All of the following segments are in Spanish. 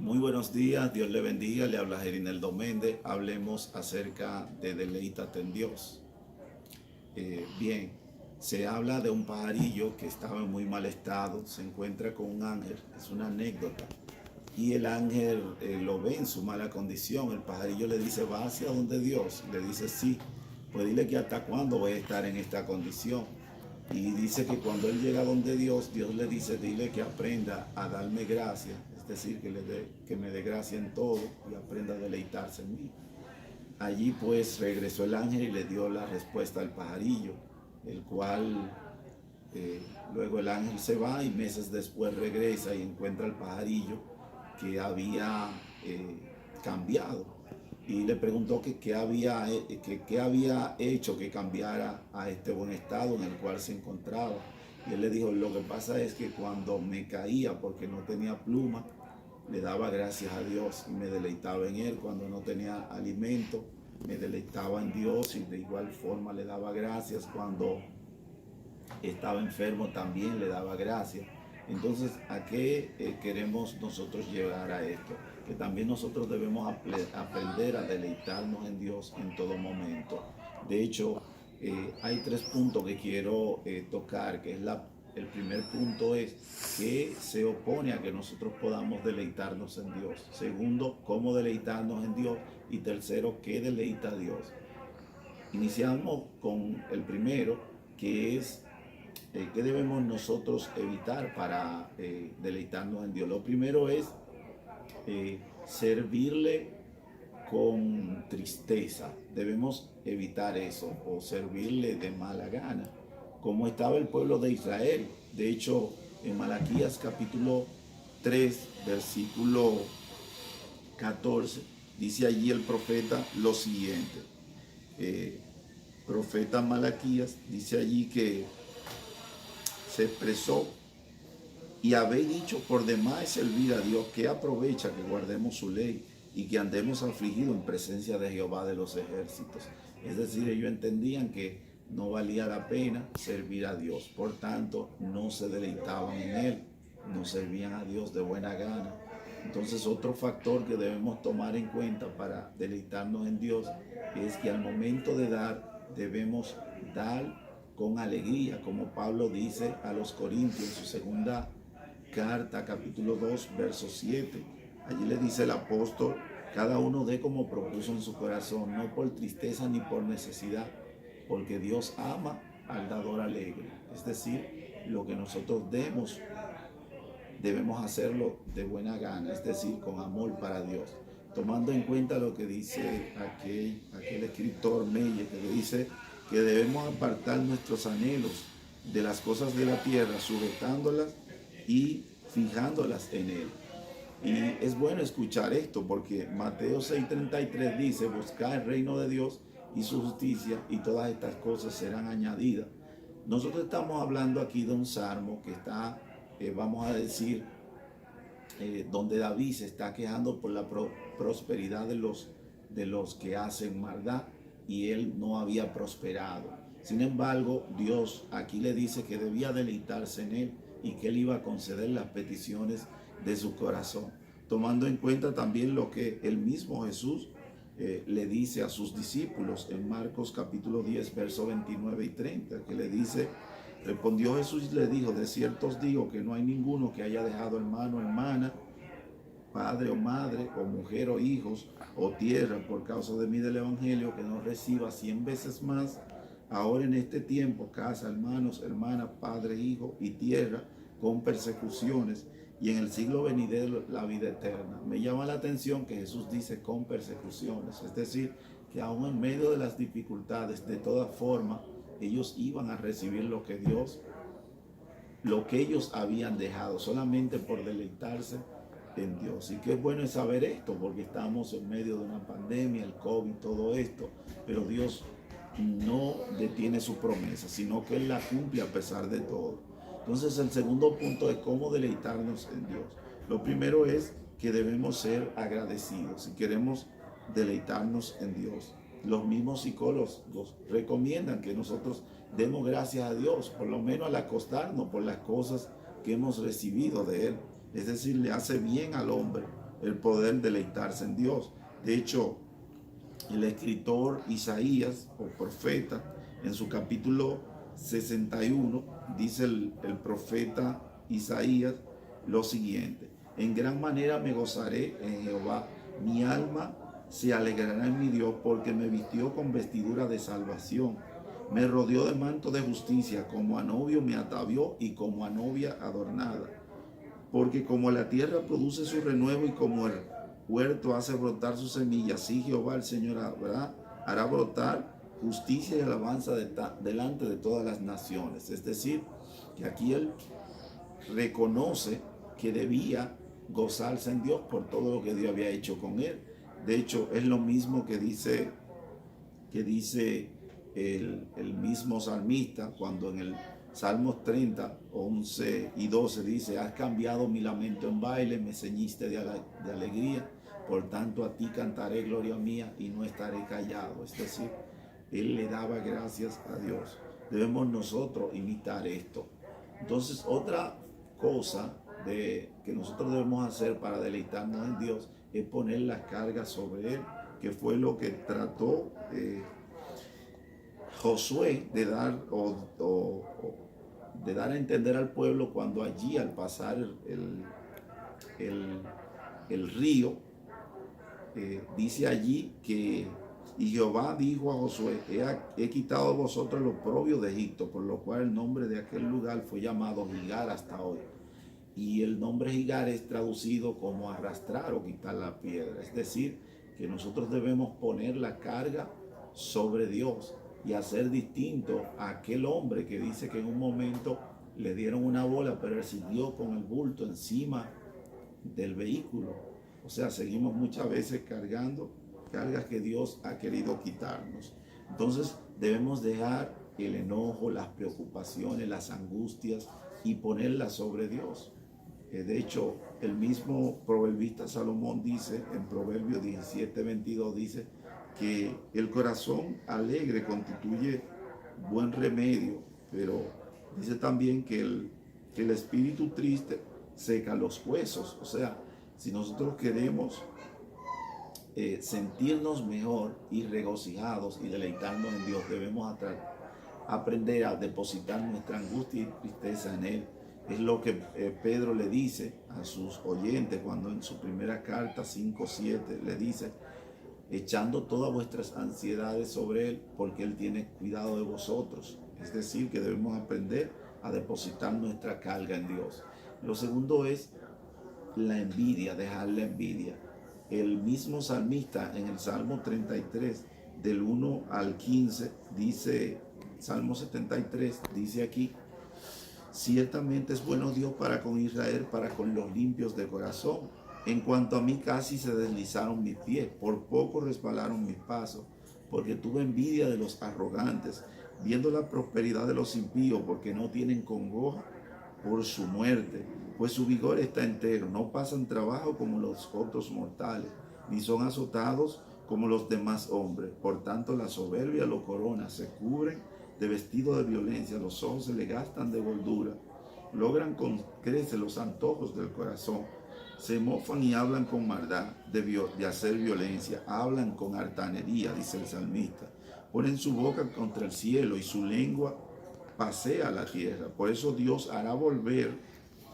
Muy buenos días, Dios le bendiga, le habla Gerineldo Méndez. Hablemos acerca de deleítate en Dios. Bien, se habla de un pajarillo que estaba en muy mal estado, se encuentra con un ángel, es una anécdota, y el ángel lo ve en su mala condición. El pajarillo le dice, ¿va hacia donde Dios? Le dice, sí. Pues dile que hasta cuándo voy a estar en esta condición. Y dice que cuando él llega donde Dios, Dios le dice, dile que aprenda a darme gracia, es decir, que me dé gracia en todo y aprenda a deleitarse en mí. Allí pues regresó el ángel y le dio la respuesta al pajarillo, el cual luego el ángel se va y meses después regresa y encuentra al pajarillo que había cambiado, y le preguntó que qué había hecho que cambiara a este buen estado en el cual se encontraba. Y él le dijo, lo que pasa es que cuando me caía porque no tenía pluma, le daba gracias a Dios y me deleitaba en Él. Cuando no tenía alimento, me deleitaba en Dios y de igual forma le daba gracias. Cuando estaba enfermo también le daba gracias. Entonces, ¿a qué queremos nosotros llegar a esto? Que también nosotros debemos aprender a deleitarnos en Dios en todo momento. De hecho, hay tres puntos que quiero tocar, que es el primer punto es que se opone a que nosotros podamos deleitarnos en Dios. Segundo, cómo deleitarnos en Dios. Y tercero, qué deleita a Dios. Iniciamos con el primero, que es qué debemos nosotros evitar para deleitarnos en Dios. Lo primero es servirle con tristeza. Debemos evitar eso, o servirle de mala gana, como estaba el pueblo de Israel. De hecho, en Malaquías capítulo 3, versículo 14, dice allí el profeta lo siguiente. Profeta Malaquías dice allí que se expresó: y habéis dicho, por demás servir a Dios, que aprovecha que guardemos su ley y que andemos afligidos en presencia de Jehová de los ejércitos. Es decir, ellos entendían que no valía la pena servir a Dios, por tanto no se deleitaban en Él, no servían a Dios de buena gana. Entonces, otro factor que debemos tomar en cuenta para deleitarnos en Dios es que al momento de dar, debemos dar con alegría, como Pablo dice a los Corintios en su segunda carta, capítulo 2, verso 7. Allí le dice el apóstol, cada uno dé como propuso en su corazón, no por tristeza ni por necesidad, porque Dios ama al dador alegre. Es decir, lo que nosotros demos, debemos hacerlo de buena gana, es decir, con amor para Dios. Tomando en cuenta lo que dice aquel escritor Meyer, que dice que debemos apartar nuestros anhelos de las cosas de la tierra, sujetándolas y fijándolas en Él. Y es bueno escuchar esto, porque Mateo 6:33 dice, buscad el reino de Dios y su justicia, y todas estas cosas serán añadidas. Nosotros estamos hablando aquí de un salmo que está, vamos a decir, donde David se está quejando por la prosperidad de los que hacen maldad, y él no había prosperado. Sin embargo, Dios aquí le dice que debía deleitarse en él y que él iba a conceder las peticiones de su corazón, tomando en cuenta también lo que el mismo Jesús le dice a sus discípulos en Marcos capítulo 10, verso 29 y 30, que le dice: respondió Jesús y le dijo, de cierto os digo que no hay ninguno que haya dejado hermano o hermana, padre o madre, o mujer o hijos, o tierra, por causa de mí del evangelio, que no reciba 100 veces más, ahora en este tiempo, casa, hermanos, hermanas, padre, hijo y tierra, con persecuciones, y en el siglo venidero la vida eterna. Me llama la atención que Jesús dice con persecuciones, es decir, que aún en medio de las dificultades, de toda forma, ellos iban a recibir lo que ellos habían dejado, solamente por deleitarse en Dios. Y qué bueno es saber esto, porque estamos en medio de una pandemia, el COVID, todo esto, pero Dios no detiene su promesa, sino que Él la cumple a pesar de todo. Entonces, el segundo punto es cómo deleitarnos en Dios. Lo primero es que debemos ser agradecidos si queremos deleitarnos en Dios. Los mismos psicólogos recomiendan que nosotros demos gracias a Dios, por lo menos al acostarnos, por las cosas que hemos recibido de Él. Es decir, le hace bien al hombre el poder deleitarse en Dios. De hecho, el escritor Isaías, o profeta, en su capítulo 61, dice el profeta Isaías lo siguiente: en gran manera me gozaré en Jehová, mi alma se alegrará en mi Dios, porque me vistió con vestidura de salvación, me rodeó de manto de justicia, como a novio me atavió y como a novia adornada. Porque como la tierra produce su renuevo y como el huerto hace brotar su semilla, así Jehová el Señor hará brotar justicia y alabanza delante de todas las naciones. Es decir, que aquí él reconoce que debía gozarse en Dios por todo lo que Dios había hecho con él. De hecho, es lo mismo que dice el mismo salmista cuando en el Salmos 30, 11 y 12 dice: has cambiado mi lamento en baile, me ceñiste de alegría, por tanto a ti cantaré gloria mía y no estaré callado. Es decir, él le daba gracias a Dios. Debemos nosotros imitar esto. Entonces, otra cosa que nosotros debemos hacer para deleitarnos en Dios es poner las cargas sobre Él, que fue lo que trató Josué de dar de dar a entender al pueblo cuando allí, al pasar el río, dice allí que: y Jehová dijo a Josué: he quitado de vosotros el oprobio de Egipto, por lo cual el nombre de aquel lugar fue llamado Gigar hasta hoy. Y el nombre Gigar es traducido como arrastrar o quitar la piedra. Es decir, que nosotros debemos poner la carga sobre Dios y hacer distinto a aquel hombre que dice que en un momento le dieron una bola, pero él siguió con el bulto encima del vehículo. O sea, seguimos muchas veces cargando cargas que Dios ha querido quitarnos. Entonces debemos dejar el enojo, las preocupaciones, las angustias y ponerlas sobre Dios. De hecho, el mismo proverbista Salomón dice en Proverbios 17:22, dice que el corazón alegre constituye buen remedio, pero dice también que el espíritu triste seca los huesos. O sea, si nosotros queremos sentirnos mejor y regocijados y deleitarnos en Dios, debemos aprender a depositar nuestra angustia y tristeza en Él. Es lo que Pedro le dice a sus oyentes cuando en su primera carta 5:7 le dice: echando todas vuestras ansiedades sobre Él, porque Él tiene cuidado de vosotros. Es decir, que debemos aprender a depositar nuestra carga en Dios. Lo segundo es la envidia, dejar la envidia. El mismo salmista en el Salmo 33, del 1 al 15, dice, Salmo 73, dice aquí: ciertamente es bueno Dios para con Israel, para con los limpios de corazón. En cuanto a mí, casi se deslizaron mis pies, por poco resbalaron mis pasos, porque tuve envidia de los arrogantes, viendo la prosperidad de los impíos, porque no tienen congoja por su muerte, pues su vigor está entero, no pasan trabajo como los otros mortales, ni son azotados como los demás hombres. Por tanto, la soberbia lo corona, se cubren de vestido de violencia, los ojos se le gastan de gordura, logran con creces los antojos del corazón, se mofan y hablan con maldad de hacer violencia, hablan con altanería, dice el salmista, ponen su boca contra el cielo y su lengua pasea la tierra. Por eso Dios hará volver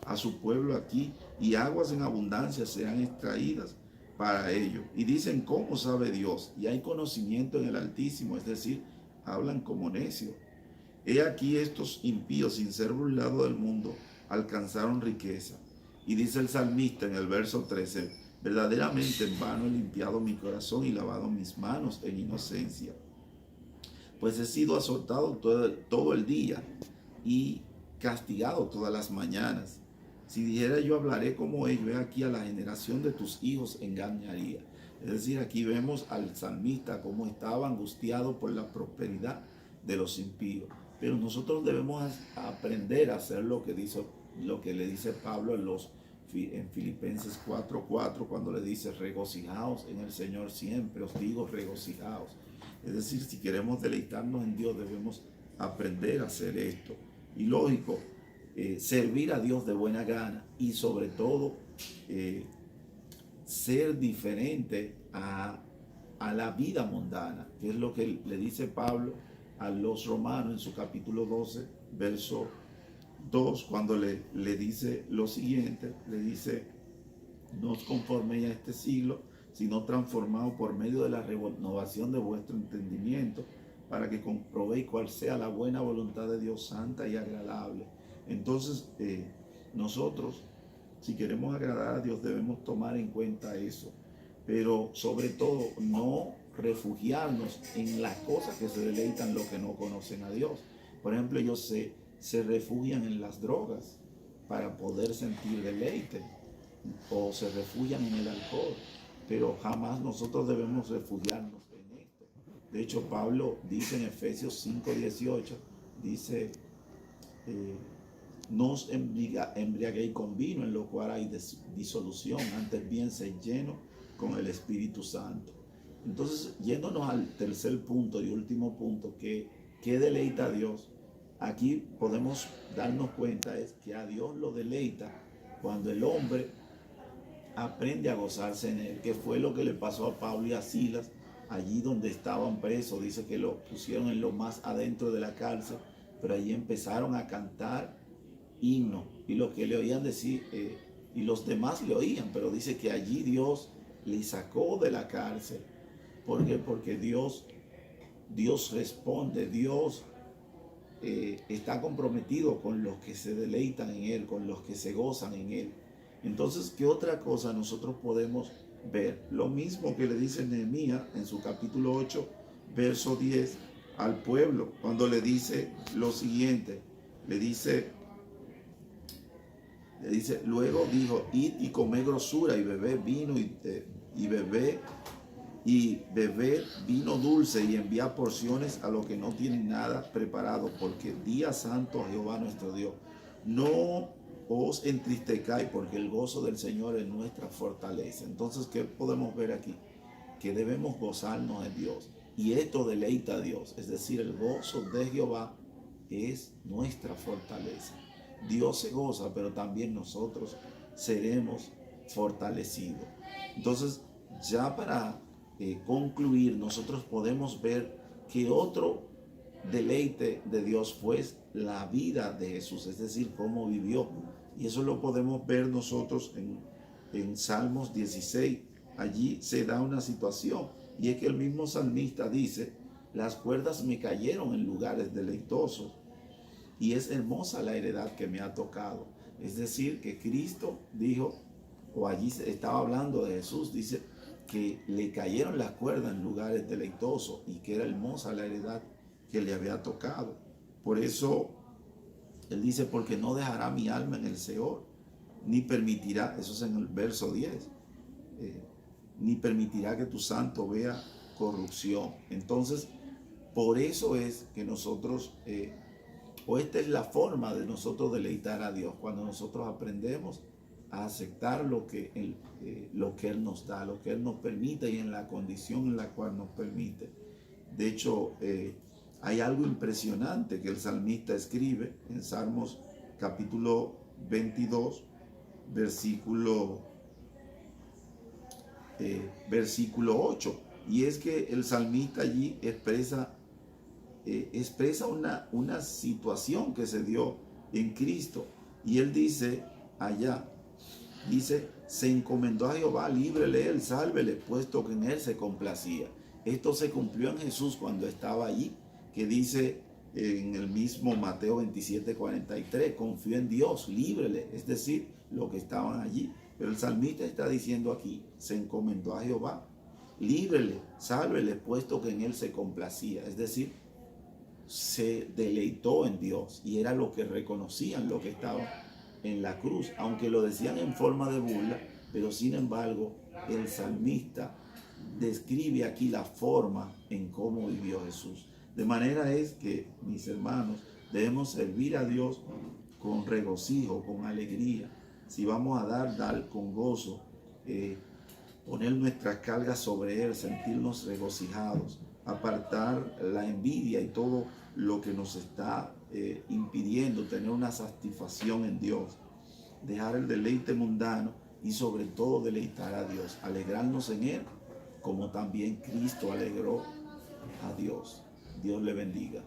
a su pueblo aquí, y aguas en abundancia serán extraídas para ellos. Y dicen: ¿cómo sabe Dios? Y hay conocimiento en el Altísimo. Es decir, hablan como necios. He aquí, estos impíos, sin ser burlados del mundo, alcanzaron riqueza. Y dice el salmista en el verso 13: verdaderamente en vano he limpiado mi corazón y lavado mis manos en inocencia, pues he sido azotado todo el día y castigado todas las mañanas. Si dijera yo, hablaré como ellos, he aquí a la generación de tus hijos engañaría. Es decir, aquí vemos al salmista como estaba angustiado por la prosperidad de los impíos. Pero nosotros debemos aprender a hacer lo que le dice Pablo en Filipenses 4:4, cuando le dice: regocijaos en el Señor siempre, os digo regocijaos. Es decir, si queremos deleitarnos en Dios, debemos aprender a hacer esto. Y lógico, servir a Dios de buena gana, y sobre todo ser diferente a la vida mundana, que es lo que le dice Pablo a los romanos en su capítulo 12, verso 2, cuando le dice lo siguiente, le dice: no os conforméis a este siglo, sino transformados por medio de la renovación de vuestro entendimiento, para que comprobéis cuál sea la buena voluntad de Dios, santa y agradable. Entonces, nosotros, si queremos agradar a Dios, debemos tomar en cuenta eso, pero sobre todo no refugiarnos en las cosas que se deleitan los que no conocen a Dios. Por ejemplo, ellos se refugian en las drogas para poder sentir deleite, o se refugian en el alcohol, pero jamás nosotros debemos refugiarnos en esto. De hecho, Pablo dice en Efesios 5:18, dice: no os embriaguéis con vino, en lo cual hay disolución, antes bien sed llenos con el Espíritu Santo. Entonces, yéndonos al tercer punto y último punto, que deleita a Dios, aquí podemos darnos cuenta es que a Dios lo deleita cuando el hombre aprende a gozarse en él, que fue lo que le pasó a Pablo y a Silas allí donde estaban presos. Dice que lo pusieron en lo más adentro de la cárcel, pero allí empezaron a cantar himno, y lo que le oían decir, y los demás le oían, pero dice que allí Dios le sacó de la cárcel. ¿Por qué? Porque Dios responde, Dios está comprometido con los que se deleitan en Él, con los que se gozan en Él. Entonces, ¿qué otra cosa nosotros podemos ver? Lo mismo que le dice Nehemías en su capítulo 8, verso 10 al pueblo, cuando le dice lo siguiente, le dice, luego dijo: id y comed grosura y bebed vino y bebed vino dulce, y enviad porciones a los que no tienen nada preparado, porque día santo a Jehová nuestro Dios. No os entristezcáis, porque el gozo del Señor es nuestra fortaleza. Entonces, ¿qué podemos ver aquí? Que debemos gozarnos en Dios, y esto deleita a Dios, es decir, el gozo de Jehová es nuestra fortaleza. Dios se goza, pero también nosotros seremos fortalecidos. Entonces, ya para concluir, nosotros podemos ver que otro deleite de Dios fue la vida de Jesús, es decir, cómo vivió. Y eso lo podemos ver nosotros en Salmos 16. Allí se da una situación, y es que el mismo salmista dice: las cuerdas me cayeron en lugares deleitosos, y es hermosa la heredad que me ha tocado. Es decir, que Cristo dijo, o allí se estaba hablando de Jesús, dice que le cayeron las cuerdas en lugares deleitosos, y que era hermosa la heredad que le había tocado. Por eso él dice: porque no dejará mi alma en el Seol, ni permitirá, eso es en el verso 10, ni permitirá que tu santo vea corrupción. Entonces, por eso es que nosotros, o esta es la forma de nosotros deleitar a Dios, cuando nosotros aprendemos a aceptar lo que Él nos da, lo que Él nos permite, y en la condición en la cual nos permite. De hecho, hay algo impresionante que el salmista escribe en Salmos capítulo 22, versículo 8. Y es que el salmista allí expresa una situación que se dio en Cristo. Y él dice allá, dice: se encomendó a Jehová, líbrele él, sálvele, puesto que en él se complacía. Esto se cumplió en Jesús cuando estaba allí, que dice en el mismo Mateo 27:43, confió en Dios, líbrele, es decir, los que estaban allí. Pero el salmista está diciendo aquí: se encomendó a Jehová, líbrele, sálvele, puesto que en él se complacía. Es decir, se deleitó en Dios, y era lo que reconocían los que estaban en la cruz, aunque lo decían en forma de burla. Pero sin embargo, el salmista describe aquí la forma en cómo vivió Jesús. De manera es que, mis hermanos, debemos servir a Dios con regocijo, con alegría. Si vamos a dar con gozo, poner nuestras cargas sobre Él, sentirnos regocijados, apartar la envidia y todo lo que nos está impidiendo tener una satisfacción en Dios, dejar el deleite mundano y sobre todo deleitar a Dios, alegrarnos en Él, como también Cristo alegró a Dios. Dios le bendiga.